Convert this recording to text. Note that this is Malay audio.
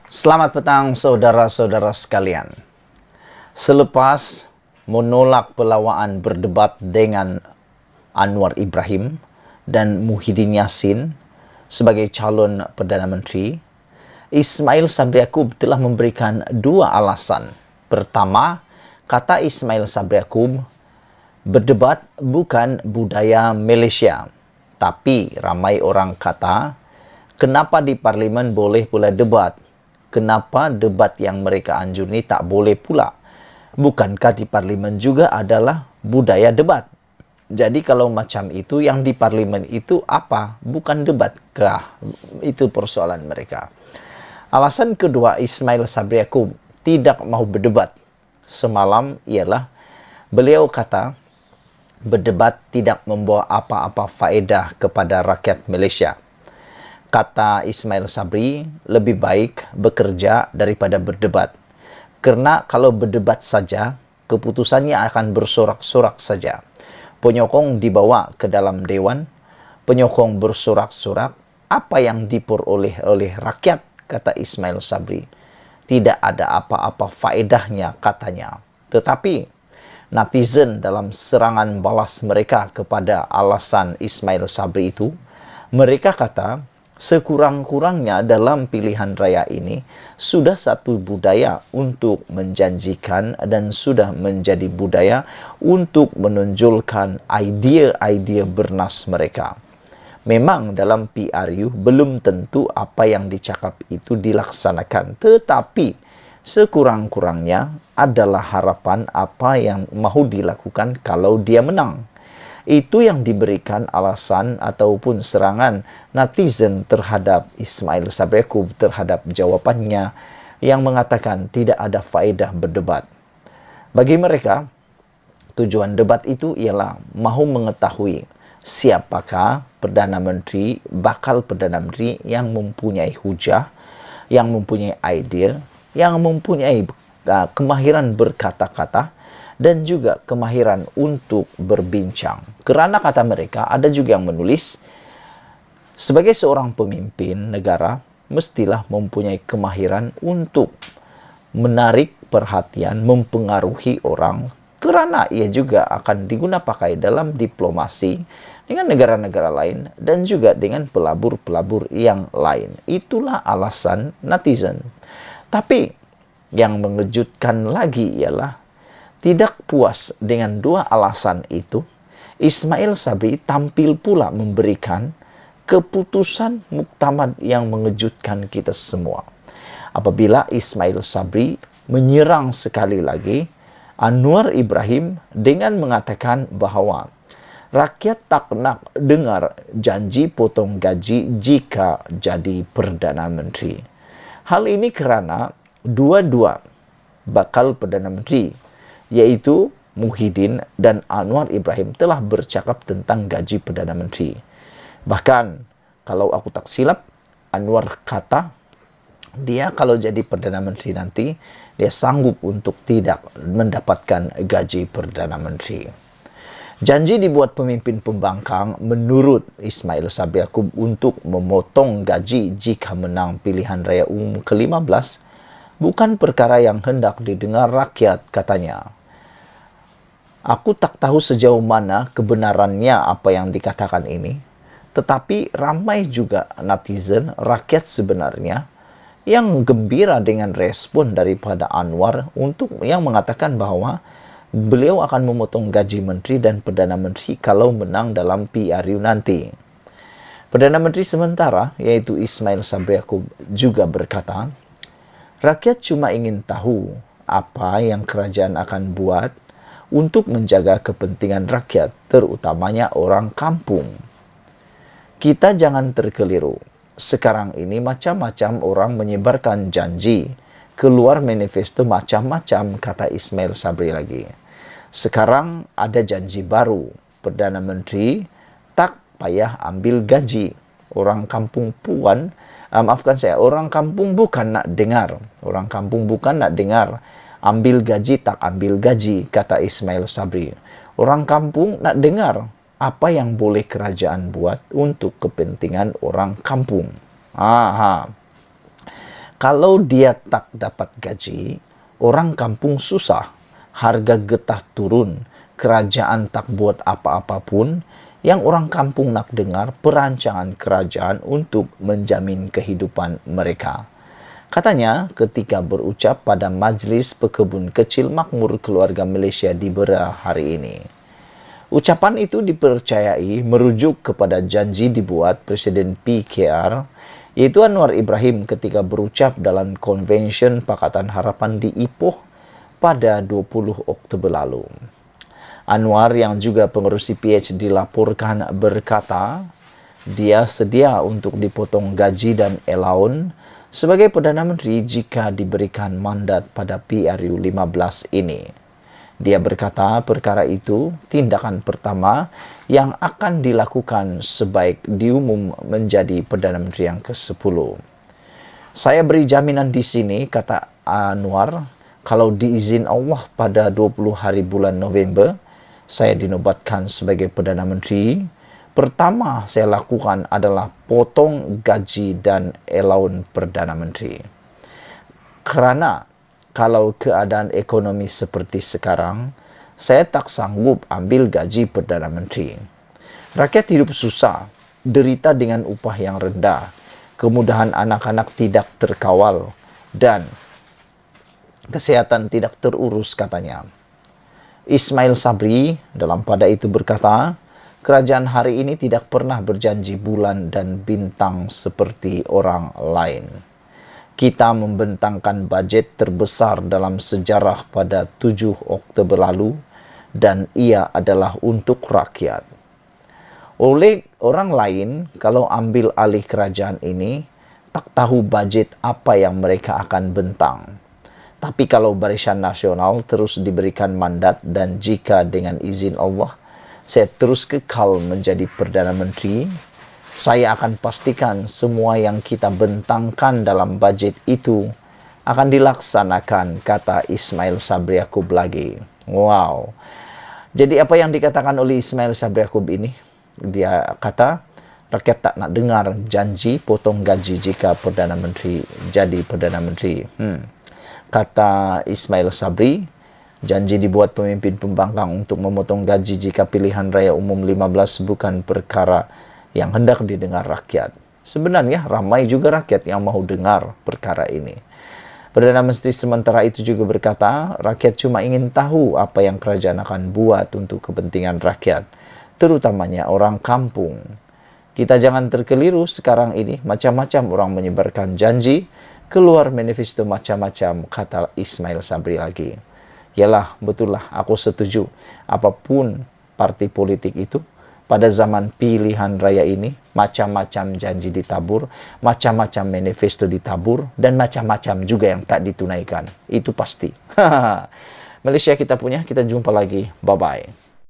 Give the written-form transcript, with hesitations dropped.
Selamat petang saudara-saudara sekalian. Selepas menolak pelawaan berdebat dengan Anwar Ibrahim dan Muhyiddin Yassin sebagai calon Perdana Menteri, Ismail Sabri Yaakob telah memberikan dua alasan. Pertama, kata Ismail Sabri Yaakob, berdebat bukan budaya Malaysia. Tapi ramai orang kata, kenapa di parlimen boleh pula debat? Kenapa debat yang mereka anjur ni tak boleh pula? Bukankah di parlimen juga adalah budaya debat? Jadi kalau macam itu, yang di parlimen itu apa? Bukan debatkah? Itu persoalan mereka. Alasan kedua Ismail Sabri Yaakob tidak mahu berdebat semalam ialah beliau kata berdebat tidak membawa apa-apa faedah kepada rakyat Malaysia. Kata Ismail Sabri, lebih baik bekerja daripada berdebat. Kerana kalau berdebat saja, keputusannya akan bersorak-sorak saja. Penyokong dibawa ke dalam dewan, penyokong bersorak-sorak, apa yang diperoleh oleh rakyat, kata Ismail Sabri. Tidak ada apa-apa faedahnya, katanya. Tetapi, netizen dalam serangan balas mereka kepada alasan Ismail Sabri itu, mereka kata, sekurang-kurangnya dalam pilihan raya ini sudah satu budaya untuk menjanjikan dan sudah menjadi budaya untuk menonjolkan idea-idea bernas mereka. Memang dalam PRU belum tentu apa yang dicakap itu dilaksanakan, tetapi sekurang-kurangnya adalah harapan apa yang mahu dilakukan kalau dia menang. Itu yang diberikan alasan ataupun serangan netizen terhadap Ismail Sabri Yaakob terhadap jawapannya yang mengatakan tidak ada faedah berdebat. Bagi mereka, tujuan debat itu ialah mahu mengetahui siapakah bakal Perdana Menteri yang mempunyai hujah, yang mempunyai idea, yang mempunyai kemahiran berkata-kata, dan juga kemahiran untuk berbincang. Kerana kata mereka, ada juga yang menulis, sebagai seorang pemimpin negara, mestilah mempunyai kemahiran untuk menarik perhatian, mempengaruhi orang, kerana ia juga akan diguna pakai dalam diplomasi dengan negara-negara lain dan juga dengan pelabur-pelabur yang lain. Itulah alasan netizen. Tapi yang mengejutkan lagi ialah tidak puas dengan dua alasan itu, Ismail Sabri tampil pula memberikan keputusan muktamad yang mengejutkan kita semua. Apabila Ismail Sabri menyerang sekali lagi Anwar Ibrahim dengan mengatakan bahawa rakyat tak nak dengar janji potong gaji jika jadi Perdana Menteri. Hal ini kerana dua-dua bakal Perdana Menteri, yaitu Muhyiddin dan Anwar Ibrahim telah bercakap tentang gaji Perdana Menteri. Bahkan, kalau aku tak silap, Anwar kata, dia kalau jadi Perdana Menteri nanti, dia sanggup untuk tidak mendapatkan gaji Perdana Menteri. Janji dibuat pemimpin pembangkang menurut Ismail Sabri Yaakob untuk memotong gaji jika menang pilihan raya umum ke-15 bukan perkara yang hendak didengar rakyat, katanya. Aku tak tahu sejauh mana kebenarannya apa yang dikatakan ini, tetapi ramai juga netizen rakyat sebenarnya yang gembira dengan respon daripada Anwar untuk yang mengatakan bahawa beliau akan memotong gaji menteri dan Perdana Menteri kalau menang dalam PRU nanti. Perdana Menteri sementara, yaitu Ismail Sabri Yaakob, juga berkata, rakyat cuma ingin tahu apa yang kerajaan akan buat untuk menjaga kepentingan rakyat, terutamanya orang kampung. Kita jangan terkeliru. Sekarang ini macam-macam orang menyebarkan janji, keluar manifesto macam-macam, kata Ismail Sabri lagi. Sekarang ada janji baru, Perdana Menteri tak payah ambil gaji. Orang kampung puan, orang kampung bukan nak dengar. Orang kampung bukan nak dengar ambil gaji tak ambil gaji, kata Ismail Sabri. Orang kampung nak dengar apa yang boleh kerajaan buat untuk kepentingan orang kampung. Kalau dia tak dapat gaji, orang kampung susah, harga getah turun, kerajaan tak buat apa-apa pun. Yang orang kampung nak dengar perancangan kerajaan untuk menjamin kehidupan mereka. Katanya ketika berucap pada Majlis Pekebun Kecil Makmur Keluarga Malaysia di Beira hari ini. Ucapan itu dipercayai merujuk kepada janji dibuat Presiden PKR, yaitu Anwar Ibrahim ketika berucap dalam Konvensyen Pakatan Harapan di Ipoh pada 20 Oktober lalu. Anwar yang juga pengerusi PH dilaporkan berkata, dia sedia untuk dipotong gaji dan allowance sebagai Perdana Menteri jika diberikan mandat pada PRU 15 ini. Dia berkata perkara itu tindakan pertama yang akan dilakukan sebaik diumum menjadi Perdana Menteri yang ke-10. Saya beri jaminan di sini, kata Anwar, kalau diizin Allah pada 20 hari bulan November, saya dinobatkan sebagai Perdana Menteri. Pertama saya lakukan adalah potong gaji dan allowance Perdana Menteri. Kerana kalau keadaan ekonomi seperti sekarang, saya tak sanggup ambil gaji Perdana Menteri. Rakyat hidup susah, derita dengan upah yang rendah, kemudahan anak-anak tidak terkawal, dan kesehatan tidak terurus, katanya. Ismail Sabri dalam pada itu berkata, kerajaan hari ini tidak pernah berjanji bulan dan bintang seperti orang lain. Kita membentangkan bajet terbesar dalam sejarah pada 7 Oktober lalu dan ia adalah untuk rakyat. Oleh orang lain, kalau ambil alih kerajaan ini, tak tahu bajet apa yang mereka akan bentang. Tapi kalau Barisan Nasional terus diberikan mandat dan jika dengan izin Allah, saya terus kekal menjadi Perdana Menteri, saya akan pastikan semua yang kita bentangkan dalam bajet itu akan dilaksanakan, kata Ismail Sabri Yaakob lagi. Wow. Jadi apa yang dikatakan oleh Ismail Sabri Yaakob ini? Dia kata, rakyat tak nak dengar janji potong gaji jika Perdana Menteri jadi Perdana Menteri. Kata Ismail Sabri, janji dibuat pemimpin pembangkang untuk memotong gaji jika pilihan raya umum 15 bukan perkara yang hendak didengar rakyat. Sebenarnya ramai juga rakyat yang mau dengar perkara ini. Perdana Menteri sementara itu juga berkata, rakyat cuma ingin tahu apa yang kerajaan akan buat untuk kepentingan rakyat, terutamanya orang kampung. Kita jangan terkeliru sekarang ini, macam-macam orang menyebarkan janji, keluar manifesto macam-macam, kata Ismail Sabri lagi. Yalah, betul lah, aku setuju. Apapun parti politik itu, pada zaman pilihan raya ini, macam-macam janji ditabur, macam-macam manifesto ditabur, dan macam-macam juga yang tak ditunaikan. Itu pasti. Malaysia kita punya, kita jumpa lagi. Bye-bye.